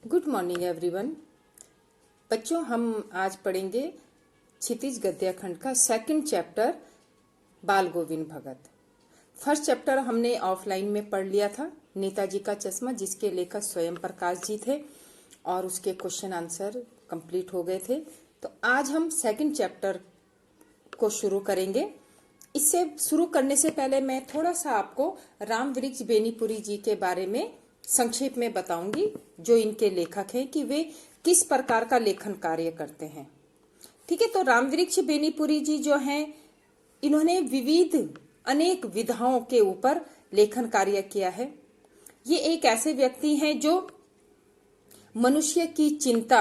Good morning everyone. बच्चों, हम आज पढ़ेंगे क्षितिज गद्याखंड का सेकंड चैप्टर बाल गोविंद भगत। फर्स्ट चैप्टर हमने ऑफलाइन में पढ़ लिया था, नेताजी का चश्मा, जिसके लेखक स्वयं प्रकाश जी थे और उसके क्वेश्चन आंसर कंप्लीट हो गए थे। तो आज हम सेकंड चैप्टर को शुरू करेंगे। इससे शुरू करने से पहले मैं थोड़ा सा आपको रामवृक्ष बेनीपुरी जी के बारे में संक्षेप में बताऊंगी, जो इनके लेखक हैं, कि वे किस प्रकार का लेखन कार्य करते हैं। ठीक है, तो रामवृक्ष बेनीपुरी जी जो हैं, इन्होंने विविध अनेक विधाओं के ऊपर लेखन कार्य किया है। ये एक ऐसे व्यक्ति हैं जो मनुष्य की चिंता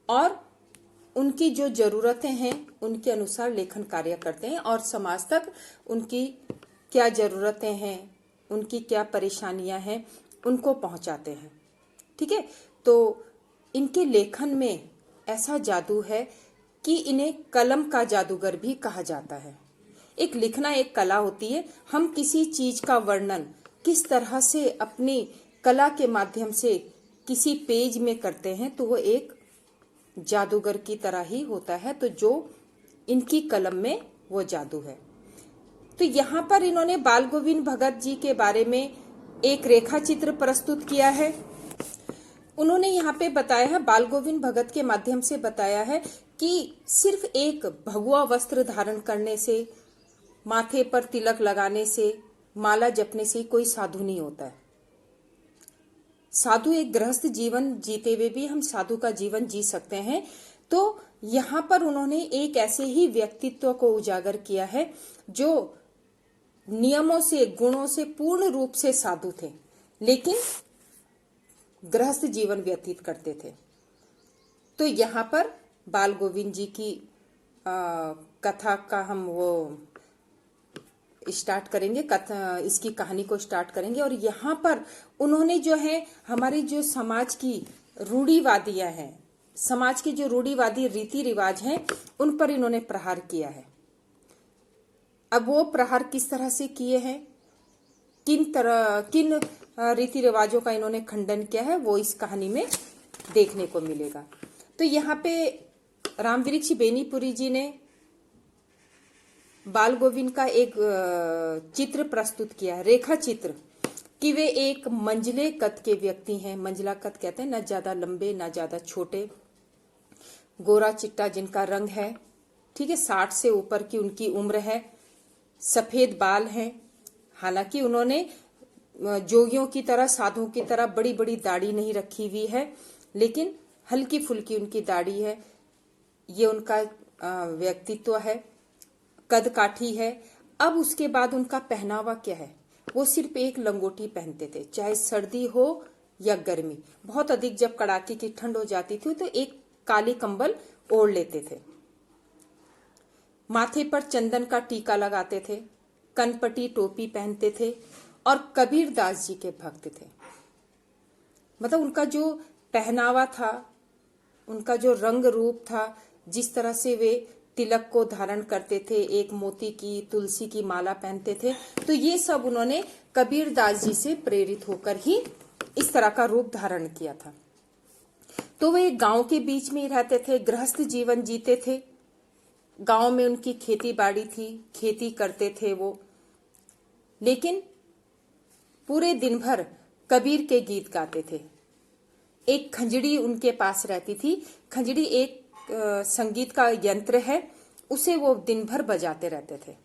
और उनकी जो जरूरतें हैं उनके अनुसार लेखन कार्य करते हैं और समाज तक उनकी क्या जरूरतें हैं, उनकी क्या परेशानियां हैं, उनको पहुंचाते हैं। ठीक है, तो इनके लेखन में ऐसा जादू है कि इन्हें कलम का जादूगर भी कहा जाता है। एक लिखना एक कला होती है। हम किसी चीज का वर्णन किस तरह से अपनी कला के माध्यम से किसी पेज में करते हैं, तो वो एक जादूगर की तरह ही होता है। तो जो इनकी कलम में वो जादू है। तो यहाँ पर इन्होंने बाल गोविंद भगत जी के बारे में एक रेखा चित्र प्रस्तुत किया है। उन्होंने यहाँ पे बताया है, बाल गोविंद भगत के माध्यम से बताया है कि सिर्फ एक भगवा वस्त्र धारण करने से, माथे पर तिलक लगाने से, माला जपने से कोई साधु नहीं होता है। साधु एक गृहस्थ जीवन जीते हुए भी हम साधु का जीवन जी सकते हैं। तो यहाँ पर उन्होंने एक ऐसे ही व्यक्तित्व को उजागर किया है जो नियमों से, गुणों से पूर्ण रूप से साधु थे, लेकिन गृहस्थ जीवन व्यतीत करते थे। तो यहाँ पर बाल गोविंद जी की कथा का हम वो स्टार्ट करेंगे, कथा इसकी कहानी को स्टार्ट करेंगे। और यहाँ पर उन्होंने जो है हमारी जो समाज की रूढ़िवादियां हैं, समाज के जो रूढ़िवादी रीति रिवाज हैं, उन पर इन्होंने प्रहार किया है। अब वो प्रहार किस तरह से किए हैं, किन रीति रिवाजों का इन्होंने खंडन किया है, वो इस कहानी में देखने को मिलेगा। तो यहाँ पे रामवृक्ष बेनीपुरी जी ने बाल गोविंद का एक चित्र प्रस्तुत किया है, रेखा चित्र, कि वे एक मंझले कद के व्यक्ति हैं। मंझला कद कहते हैं, न ज्यादा लंबे न ज्यादा छोटे, गोरा चिट्टा जिनका रंग है। ठीक है, 60 से ऊपर की उनकी उम्र है, सफेद बाल हैं। हालांकि उन्होंने जोगियों की तरह, साधुओं की तरह बड़ी बड़ी दाढ़ी नहीं रखी हुई है, लेकिन हल्की फुल्की उनकी दाढ़ी है। ये उनका व्यक्तित्व है, कद काठी है। अब उसके बाद उनका पहनावा क्या है, वो सिर्फ एक लंगोटी पहनते थे, चाहे सर्दी हो या गर्मी। बहुत अधिक जब कड़ाके की ठंड हो जाती थी तो एक काली कंबल ओढ़ लेते थे। माथे पर चंदन का टीका लगाते थे, कनपटी टोपी पहनते थे और कबीर दास जी के भक्त थे। मतलब उनका जो पहनावा था, उनका जो रंग रूप था, जिस तरह से वे तिलक को धारण करते थे, एक मोती की, तुलसी की माला पहनते थे, तो ये सब उन्होंने कबीर दास जी से प्रेरित होकर ही इस तरह का रूप धारण किया था। तो वे गांव के बीच में ही रहते थे, गृहस्थ जीवन जीते थे। गांव में उनकी खेती बाड़ी थी, खेती करते थे वो, लेकिन पूरे दिन भर कबीर के गीत गाते थे। एक खंजड़ी उनके पास रहती थी। खंजड़ी एक संगीत का यंत्र है, उसे वो दिन भर बजाते रहते थे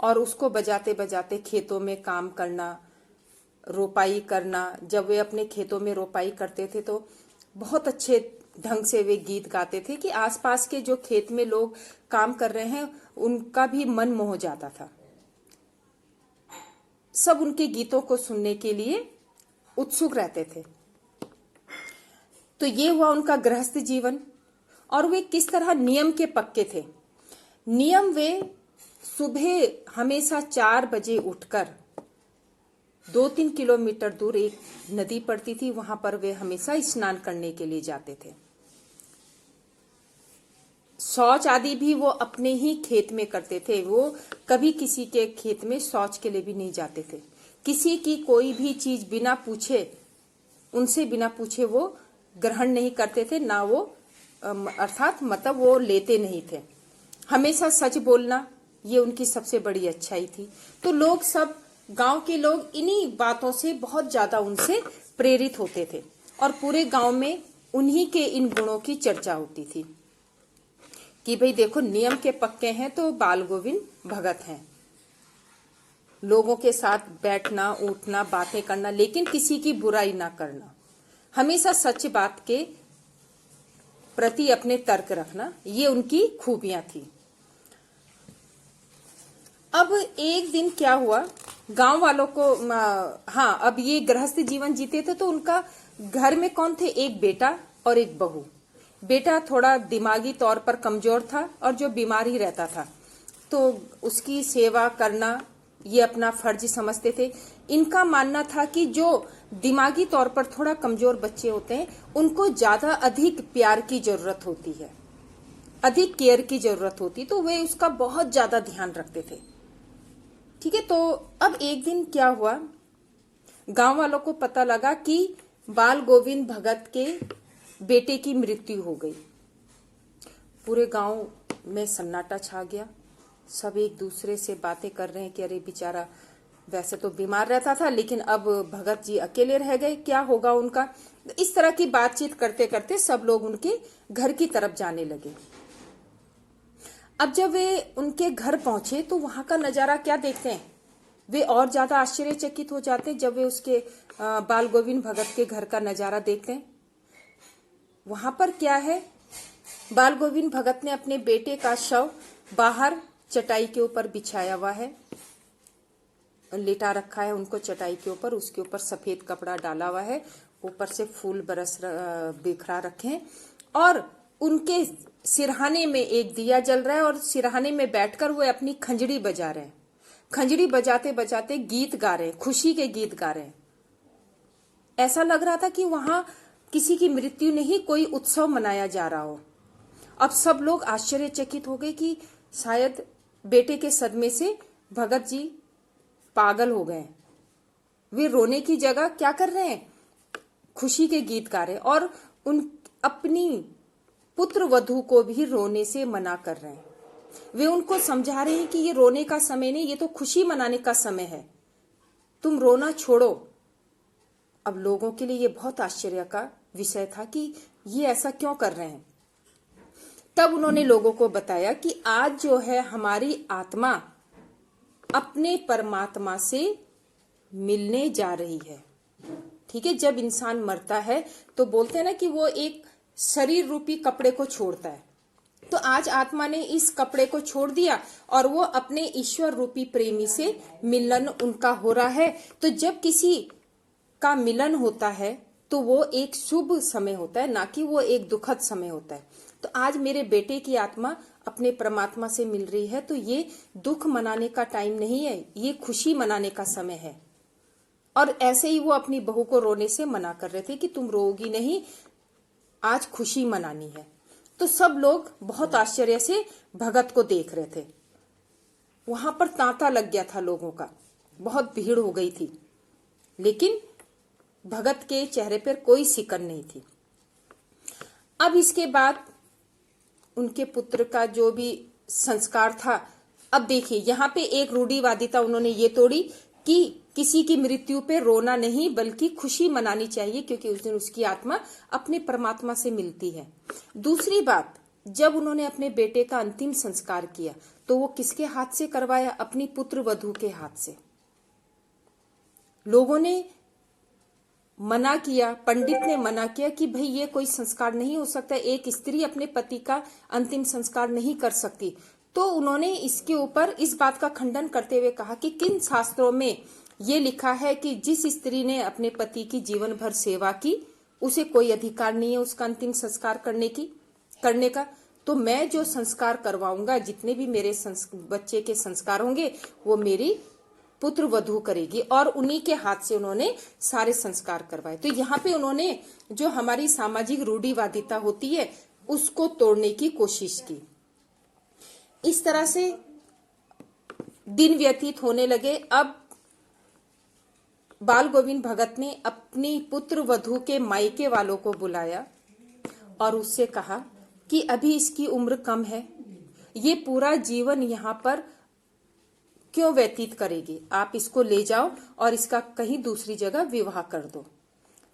और उसको बजाते बजाते खेतों में काम करना, रोपाई करना। जब वे अपने खेतों में रोपाई करते थे तो बहुत अच्छे ढंग से वे गीत गाते थे कि आसपास के जो खेत में लोग काम कर रहे हैं उनका भी मन मोह जाता था। सब उनके गीतों को सुनने के लिए उत्सुक रहते थे। तो ये हुआ उनका गृहस्थ जीवन। और वे किस तरह नियम के पक्के थे। नियम, वे सुबह हमेशा 4 बजे उठकर 2-3 किलोमीटर दूर एक नदी पड़ती थी, वहां पर वे हमेशा स्नान करने के लिए जाते थे। शौच आदि भी वो अपने ही खेत में करते थे। वो कभी किसी के खेत में शौच के लिए भी नहीं जाते थे। किसी की कोई भी चीज बिना पूछे, उनसे बिना पूछे वो ग्रहण नहीं करते थे, ना वो अर्थात मतलब वो लेते नहीं थे। हमेशा सच बोलना ये उनकी सबसे बड़ी अच्छाई थी। तो लोग सब, गांव के लोग इन्हीं बातों से बहुत ज्यादा उनसे प्रेरित होते थे और पूरे गांव में उन्हीं के इन गुणों की चर्चा होती थी कि भाई देखो, नियम के पक्के हैं तो बाल गोविंद भगत हैं। लोगों के साथ बैठना, उठना, बातें करना, लेकिन किसी की बुराई ना करना, हमेशा सच बात के प्रति अपने तर्क रखना, ये उनकी खूबियां थी। अब एक दिन क्या हुआ, गांव वालों को, हाँ, अब ये गृहस्थ जीवन जीते थे तो उनका घर में कौन थे, एक बेटा और एक बहू। बेटा थोड़ा दिमागी तौर पर कमजोर था और जो बीमार ही रहता था, तो उसकी सेवा करना ये अपना फर्ज समझते थे। इनका मानना था कि जो दिमागी तौर पर थोड़ा कमजोर बच्चे होते हैं उनको ज्यादा अधिक प्यार की जरूरत होती है, अधिक केयर की जरूरत होती, तो वे उसका बहुत ज्यादा ध्यान रखते थे। ठीक है, तो अब एक दिन क्या हुआ, गांव वालों को पता लगा कि बाल गोविंद भगत के बेटे की मृत्यु हो गई। पूरे गांव में सन्नाटा छा गया। सब एक दूसरे से बातें कर रहे हैं कि अरे बेचारा वैसे तो बीमार रहता था, लेकिन अब भगत जी अकेले रह गए, क्या होगा उनका। इस तरह की बातचीत करते करते सब लोग उनके घर की तरफ जाने लगे। अब जब वे उनके घर पहुंचे तो वहां का नजारा क्या देखते हैं, वे और ज्यादा आश्चर्यचकित हो जाते हैं जब वे उसके बाल गोविंद भगत के घर का नजारा देखते हैं। वहां पर क्या है, बाल गोविंद भगत ने अपने बेटे का शव बाहर चटाई के ऊपर बिछाया हुआ है, लेटा रखा है उनको चटाई के ऊपर, उसके ऊपर सफेद कपड़ा डाला हुआ है, ऊपर से फूल बरस बिखरा रखे हैं और उनके सिरहाने में एक दिया जल रहा है और सिरहाने में बैठकर वो अपनी खंजड़ी बजा रहे हैं। खंजड़ी बजाते बजाते गीत गा रहे हैं, खुशी के गीत गा रहे हैं। ऐसा लग रहा था कि वहां किसी की मृत्यु नहीं, कोई उत्सव मनाया जा रहा हो। अब सब लोग आश्चर्यचकित हो गए कि शायद बेटे के सदमे से भगत जी पागल हो गए। वे रोने की जगह क्या कर रहे हैं, खुशी के गीत गा रहे हैं और उन अपनी पुत्र वधू को भी रोने से मना कर रहे हैं। वे उनको समझा रहे हैं कि ये रोने का समय नहीं, ये तो खुशी मनाने का समय है, तुम रोना छोड़ो। अब लोगों के लिए ये बहुत आश्चर्य का विषय था कि ये ऐसा क्यों कर रहे हैं। तब उन्होंने लोगों को बताया कि आज जो है हमारी आत्मा अपने परमात्मा से मिलने जा रही है। ठीक है, जब इंसान मरता है तो बोलते हैं ना कि वो एक शरीर रूपी कपड़े को छोड़ता है, तो आज आत्मा ने इस कपड़े को छोड़ दिया और वो अपने ईश्वर रूपी प्रेमी से मिलन उनका हो रहा है। तो जब किसी का मिलन होता है तो वो एक शुभ समय होता है, ना कि वो एक दुखद समय होता है। तो आज मेरे बेटे की आत्मा अपने परमात्मा से मिल रही है, तो ये दुख मनाने का टाइम नहीं है, ये खुशी मनाने का समय है। और ऐसे ही वो अपनी बहू को रोने से मना कर रहे थे कि तुम रोगी नहीं, आज खुशी मनानी है। तो सब लोग बहुत आश्चर्य से भगत को देख रहे थे। वहां पर तांता लग गया था लोगों का, बहुत भीड़ हो गई थी, लेकिन भगत के चेहरे पर कोई सिकन नहीं थी। अब इसके बाद उनके पुत्र का जो भी संस्कार था, अब देखिए यहाँ पे एक रूढ़िवादिता उन्होंने ये तोड़ी कि किसी की मृत्यु पे रोना नहीं बल्कि खुशी मनानी चाहिए, क्योंकि उस दिन उसकी आत्मा अपने परमात्मा से मिलती है। दूसरी बात, जब उन्होंने अपने बेटे का अंतिम संस्कार किया तो वो किसके हाथ से करवाया, अपनी पुत्र वधू के हाथ से। लोगों ने मना किया, पंडित ने मना किया कि भाई ये कोई संस्कार नहीं हो सकता, एक स्त्री अपने पति का अंतिम संस्कार नहीं कर सकती। तो उन्होंने इसके ऊपर इस बात का खंडन करते हुए कहा कि किन शास्त्रों में ये लिखा है कि जिस स्त्री ने अपने पति की जीवन भर सेवा की उसे कोई अधिकार नहीं है उसका अंतिम संस्कार करने का। तो मैं जो संस्कार करवाऊंगा, जितने भी मेरे बच्चे के संस्कार होंगे वो मेरी पुत्र वधू करेगी, और उन्हीं के हाथ से उन्होंने सारे संस्कार करवाए। तो यहाँ पे उन्होंने जो हमारी सामाजिक रूढ़िवादिता होती है उसको तोड़ने की कोशिश की। इस तरह से दिन व्यतीत होने लगे। अब बाल गोविंद भगत ने अपनी पुत्र वधू के मायके वालों को बुलाया और उससे कहा कि अभी इसकी उम्र कम है, ये पूरा जीवन यहाँ पर क्यों व्यतीत करेगी, आप इसको ले जाओ और इसका कहीं दूसरी जगह विवाह कर दो।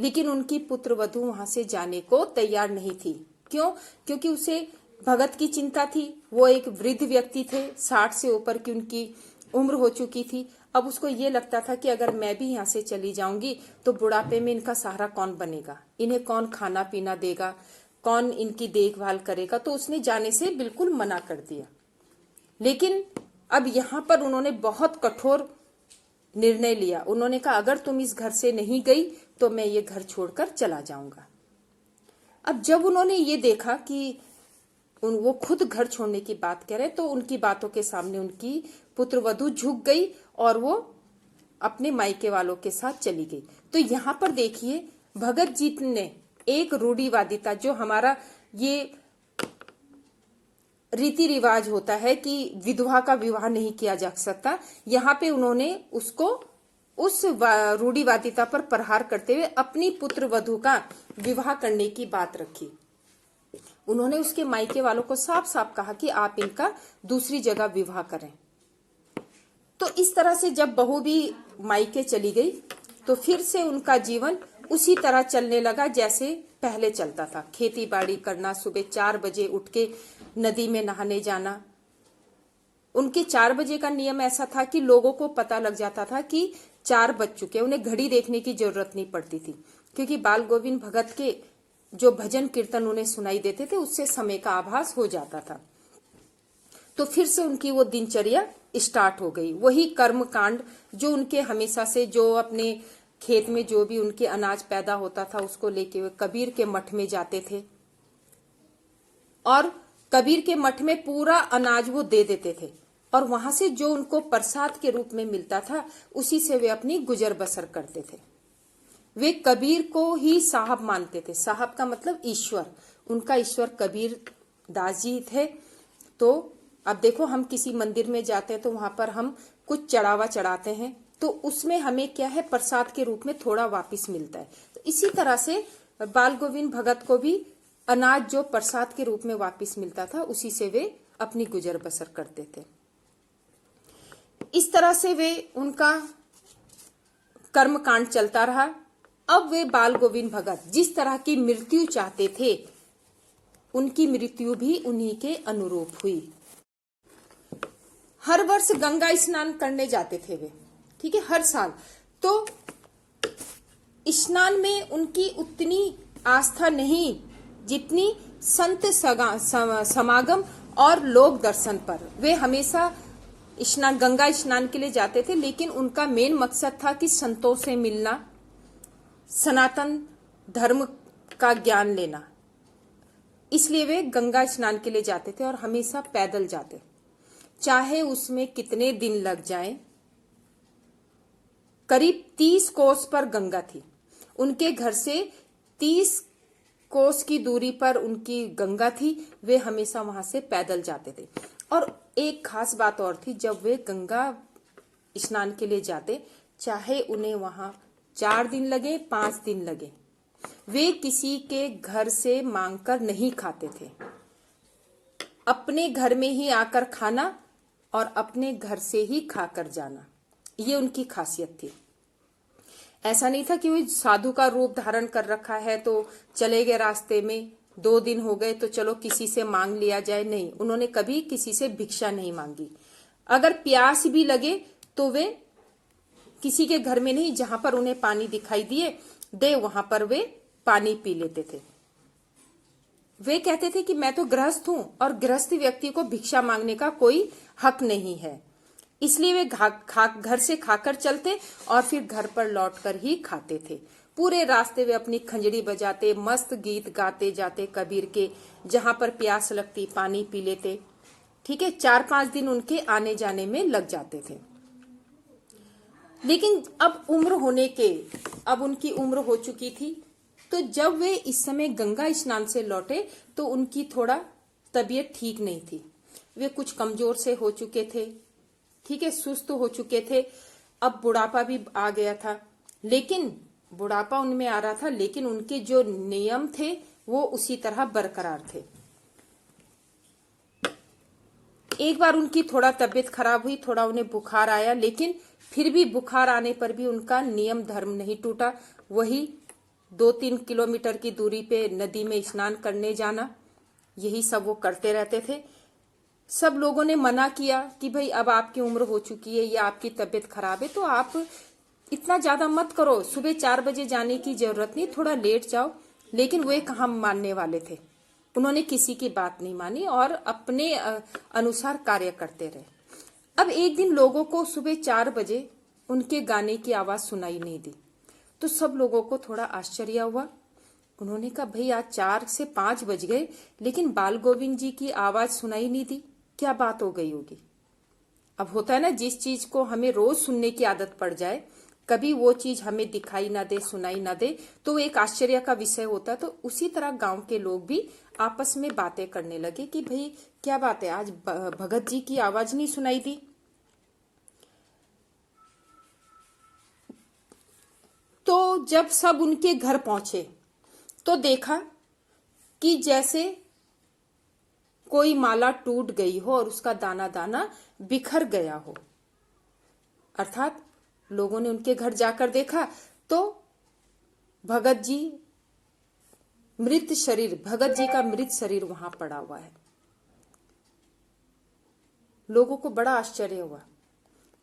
लेकिन उनकी पुत्र वधू वहां से जाने को तैयार नहीं थी। क्यों? क्योंकि उसे भगत की चिंता थी। वो एक वृद्ध व्यक्ति थे, 60 से ऊपर की उनकी उम्र हो चुकी थी। अब उसको ये लगता था कि अगर मैं भी यहाँ से चली जाऊंगी तो बुढ़ापे में इनका सहारा कौन बनेगा, इन्हें कौन खाना पीना देगा, कौन इनकी देखभाल करेगा। तो उसने जाने से बिल्कुल मना कर दिया। लेकिन अब यहाँ पर उन्होंने बहुत कठोर निर्णय लिया। उन्होंने कहा अगर तुम इस घर से नहीं गई तो मैं ये घर छोड़कर चला जाऊंगा। अब जब उन्होंने ये देखा कि वो खुद घर छोड़ने की बात कह रहे तो उनकी बातों के सामने उनकी पुत्रवधू झुक गई और वो अपने मायके वालों के साथ चली गई। तो यहाँ पर देखिए भगत जी ने एक रूढ़िवादिता, जो हमारा ये रीति रिवाज होता है कि विधवा का विवाह नहीं किया जा सकता, यहाँ पे उन्होंने उसको उस रूढ़िवादिता पर प्रहार करते हुए अपनी पुत्र वधू का विवाह करने की बात रखी। उन्होंने उसके मायके वालों को साफ साफ कहा कि आप इनका दूसरी जगह विवाह करें। तो इस तरह से जब बहू भी मायके चली गई तो फिर से उनका जीवन उसी तरह चलने लगा जैसे पहले चलता था। खेती बाड़ी करना, सुबह 4 बजे उठ के नदी में नहाने जाना। उनके 4 बजे का नियम ऐसा था कि लोगों को पता लग जाता था कि 4 बज चुके, उन्हें घड़ी देखने की जरूरत नहीं पड़ती थी, क्योंकि बाल गोविंद भगत के जो भजन कीर्तन उन्हें सुनाई देते थे उससे समय का आभास हो जाता था। तो फिर से उनकी वो दिनचर्या स्टार्ट हो गई। वही कर्म कांड जो उनके हमेशा से, जो अपने खेत में जो भी उनके अनाज पैदा होता था उसको लेके वे कबीर के मठ में जाते थे और कबीर के मठ में पूरा अनाज वो दे देते थे और वहां से जो उनको प्रसाद के रूप में मिलता था उसी से वे अपनी गुजर बसर करते थे। वे कबीर को ही साहब मानते थे। साहब का मतलब ईश्वर। उनका ईश्वर कबीर दास जी थे। तो अब देखो, हम किसी मंदिर में जाते हैं तो वहां पर हम कुछ चढ़ावा चढ़ाते हैं तो उसमें हमें क्या है, प्रसाद के रूप में थोड़ा वापस मिलता है। तो इसी तरह से बाल गोविंद भगत को भी अनाज जो प्रसाद के रूप में वापस मिलता था उसी से वे अपनी गुजर बसर करते थे। इस तरह से वे उनका कर्म कांड चलता रहा। अब वे बाल गोविंद भगत जिस तरह की मृत्यु चाहते थे उनकी मृत्यु भी उन्हीं के अनुरूप हुई। हर वर्ष गंगा स्नान करने जाते थे वे, ठीक है, हर साल। तो स्नान में उनकी उतनी आस्था नहीं जितनी संत समागम और लोक दर्शन पर। वे हमेशा गंगा स्नान के लिए जाते थे, लेकिन उनका मेन मकसद था कि संतों से मिलना, सनातन धर्म का ज्ञान लेना। इसलिए वे गंगा स्नान के लिए जाते थे और हमेशा पैदल जाते, चाहे उसमें कितने दिन लग जाएं। करीब 30 कोस पर गंगा थी। उनके घर से 30 कोस की दूरी पर उनकी गंगा थी। वे हमेशा वहां से पैदल जाते थे। और एक खास बात और थी, जब वे गंगा स्नान के लिए जाते, चाहे उन्हें वहां 4 दिन लगे, 5 दिन लगे, वे किसी के घर से मांगकर नहीं खाते थे। अपने घर में ही आकर खाना और अपने घर से ही खाकर जाना, ये उनकी खासियत थी। ऐसा नहीं था कि वो साधु का रूप धारण कर रखा है तो चले गए रास्ते में, 2 दिन हो गए तो चलो किसी से मांग लिया जाए। नहीं, उन्होंने कभी किसी से भिक्षा नहीं मांगी। अगर प्यास भी लगे तो वे किसी के घर में नहीं, जहां पर उन्हें पानी दिखाई दे वहां पर वे पानी पी लेते थे। वे कहते थे कि मैं तो गृहस्थ हूं और गृहस्थ व्यक्ति को भिक्षा मांगने का कोई हक नहीं है। इसलिए वे घर से खाकर चलते और फिर घर पर लौटकर ही खाते थे। पूरे रास्ते वे अपनी खंजड़ी बजाते, मस्त गीत गाते जाते कबीर के। जहां पर प्यास लगती पानी पी लेते, ठीक है। 4-5 दिन उनके आने जाने में लग जाते थे। लेकिन अब उनकी उम्र हो चुकी थी। तो जब वे इस समय गंगा स्नान से लौटे तो उनकी थोड़ा तबीयत ठीक नहीं थी। वे कुछ कमजोर से हो चुके थे, ठीक है, सुस्त हो चुके थे। अब बुढ़ापा भी आ गया था। लेकिन बुढ़ापा उनमें आ रहा था, लेकिन उनके जो नियम थे वो उसी तरह बरकरार थे। एक बार उनकी थोड़ा तबीयत खराब हुई, थोड़ा उन्हें बुखार आया, लेकिन फिर भी बुखार आने पर भी उनका नियम धर्म नहीं टूटा। वही 2-3 किलोमीटर की दूरी पे नदी में स्नान करने जाना, यही सब वो करते रहते थे। सब लोगों ने मना किया कि भाई अब आपकी उम्र हो चुकी है या आपकी तबीयत खराब है तो आप इतना ज्यादा मत करो, सुबह 4 बजे जाने की जरूरत नहीं, थोड़ा लेट जाओ। लेकिन वे कहाँ मानने वाले थे, उन्होंने किसी की बात नहीं मानी और अपने अनुसार कार्य करते रहे। अब एक दिन लोगों को सुबह 4 बजे उनके गाने की आवाज सुनाई नहीं दी, तो सब लोगों को थोड़ा आश्चर्य हुआ। उन्होंने कहा भाई आज 4 से 5 बज गए लेकिन बाल गोविंद जी की आवाज सुनाई नहीं दी, क्या बात हो गई होगी। अब होता है ना, जिस चीज को हमें रोज सुनने की आदत पड़ जाए, कभी वो चीज हमें दिखाई ना दे, सुनाई ना दे, तो वो एक आश्चर्य का विषय होता है। तो उसी तरह गांव के लोग भी आपस में बातें करने लगे कि भाई क्या बात है, आज भगत जी की आवाज नहीं सुनाई दी। तो जब सब उनके घर पहुंचे तो देखा कि जैसे कोई माला टूट गई हो और उसका दाना दाना बिखर गया हो। अर्थात लोगों ने उनके घर जाकर देखा तो भगत जी मृत शरीर, भगत जी का मृत शरीर वहां पड़ा हुआ है। लोगों को बड़ा आश्चर्य हुआ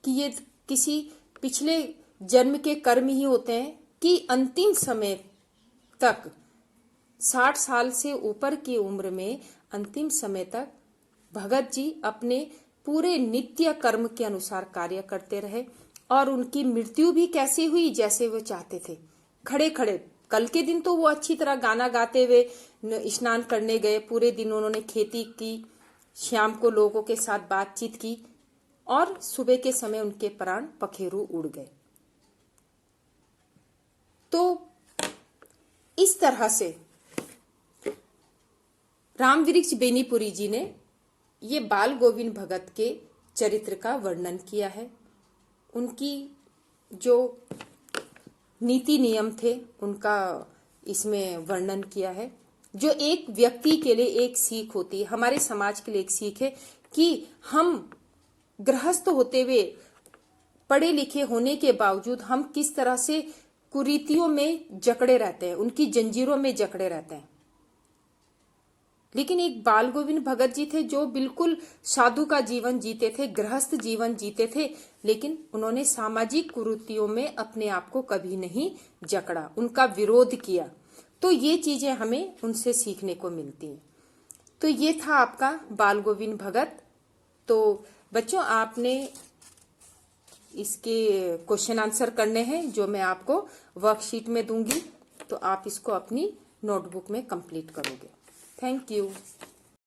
कि ये किसी पिछले जन्म के कर्म ही होते हैं कि अंतिम समय तक 60 साल से ऊपर की उम्र में अंतिम समय तक भगत जी अपने पूरे नित्य कर्म के अनुसार कार्य करते रहे और उनकी मृत्यु भी कैसे हुई, जैसे वो चाहते थे, खड़े खड़े। कल के दिन तो वो अच्छी तरह गाना गाते हुए स्नान करने गए, पूरे दिन उन्होंने खेती की, शाम को लोगों के साथ बातचीत की और सुबह के समय उनके प्राण पखेरु उड़ गए। तो इस तरह से रामवृक्ष बेनीपुरी जी ने ये बाल गोविंद भगत के चरित्र का वर्णन किया है। उनकी जो नीति नियम थे उनका इसमें वर्णन किया है, जो एक व्यक्ति के लिए एक सीख होती है, हमारे समाज के लिए एक सीख है कि हम गृहस्थ होते हुए, पढ़े लिखे होने के बावजूद हम किस तरह से कुरीतियों में जकड़े रहते हैं, उनकी जंजीरों में जकड़े रहते हैं। लेकिन एक बाल गोविंद भगत जी थे जो बिल्कुल साधु का जीवन जीते थे, गृहस्थ जीवन जीते थे, लेकिन उन्होंने सामाजिक कुरीतियों में अपने आप को कभी नहीं जकड़ा, उनका विरोध किया। तो ये चीजें हमें उनसे सीखने को मिलती हैं। तो ये था आपका बाल गोविंद भगत। तो बच्चों आपने इसके क्वेश्चन आंसर करने हैं जो मैं आपको वर्कशीट में दूंगी, तो आप इसको अपनी नोटबुक में कंप्लीट करोगे। Thank you.